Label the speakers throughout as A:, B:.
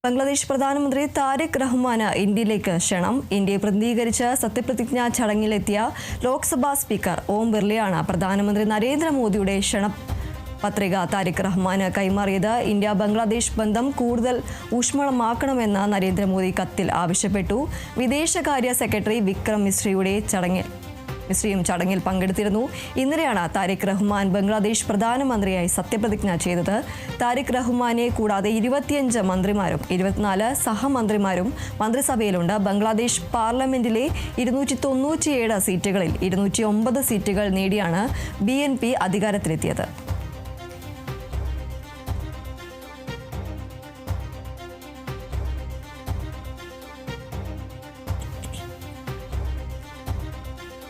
A: ബംഗ്ലാദേശ് പ്രധാനമന്ത്രി താരിഖ് റഹ്മാന് ഇന്ത്യയിലേക്ക് ക്ഷണം. ഇന്ത്യയെ പ്രതിനിധീകരിച്ച് സത്യപ്രതിജ്ഞാ ചടങ്ങിലെത്തിയ ലോക്സഭാ സ്പീക്കർ ഓം ബിർളയാണ് പ്രധാനമന്ത്രി നരേന്ദ്രമോദിയുടെ ക്ഷണപത്രിക താരിഖ് റഹ്മാന് കൈമാറിയത്. ഇന്ത്യ ബംഗ്ലാദേശ് ബന്ധം കൂടുതൽ ഊഷ്മളമാക്കണമെന്ന് നരേന്ദ്രമോദി കത്തിൽ ആവശ്യപ്പെട്ടു. വിദേശകാര്യ സെക്രട്ടറി വിക്രം മിശ്രയും ചടങ്ങിൽ പങ്കെടുത്തിരുന്നു. ഇന്നലെയാണ് താരിഖ് റഹ്മാൻ ബംഗ്ലാദേശ് പ്രധാനമന്ത്രിയായി സത്യപ്രതിജ്ഞ ചെയ്തത്. താരിഖ് റഹ്മാനെ കൂടാതെ 25 മന്ത്രിമാരും 24 സഹമന്ത്രിമാരും മന്ത്രിസഭയിലുണ്ട്. ബംഗ്ലാദേശ് പാർലമെന്റിലെ 297 സീറ്റുകളിൽ 209 സീറ്റുകൾ നേടിയാണ് BNP അധികാരത്തിലെത്തിയത്.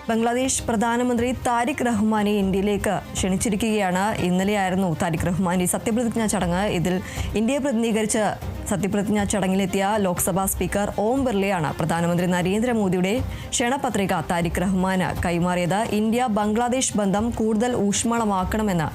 A: ബംഗ്ലാദേശ് പ്രധാനമന്ത്രി താരിഖ് റഹ്മാനെ ഇന്ത്യയിലേക്ക് ക്ഷണിച്ചിരിക്കുകയാണ്. ഇന്നലെയായിരുന്നു താരിഖ് റഹ്മാന്റെ സത്യപ്രതിജ്ഞാ ചടങ്ങ്. ഇതിൽ ഇന്ത്യയെ പ്രതിനിധീകരിച്ച് സത്യപ്രതിജ്ഞാ ചടങ്ങിലെത്തിയ ലോക്സഭാ സ്പീക്കർ ഓം ബിർളയാണ് പ്രധാനമന്ത്രി നരേന്ദ്രമോദിയുടെ ക്ഷണപത്രിക താരിഖ് റഹ്മാന് കൈമാറിയത്. ഇന്ത്യ ബംഗ്ലാദേശ് ബന്ധം കൂടുതൽ ഊഷ്മളമാക്കണമെന്ന്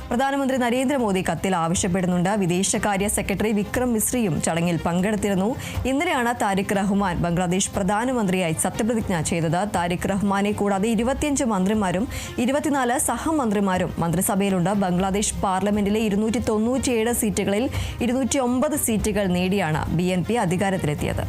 A: പ്രധാനമന്ത്രി നരേന്ദ്രമോദി കത്തിൽ ആവശ്യപ്പെടുന്നുണ്ട്. വിദേശകാര്യ സെക്രട്ടറി വിക്രം മിശ്രയും ചടങ്ങിൽ പങ്കെടുത്തിരുന്നു. ഇന്നലെയാണ് താരിഖ് റഹ്മാൻ ബംഗ്ലാദേശ് പ്രധാനമന്ത്രിയായി സത്യപ്രതിജ്ഞ ചെയ്തത്. താരിഖ് റഹ്മാനെ കൂടാതെ 25 മന്ത്രിമാരും 24 സഹമന്ത്രിമാരും മന്ത്രിസഭയിലുണ്ട്. ബംഗ്ലാദേശ് പാർലമെന്റിലെ 297 സീറ്റുകളിൽ 209 സീറ്റുകൾ നേടിയാണ് BNP അധികാരത്തിലെത്തിയത്.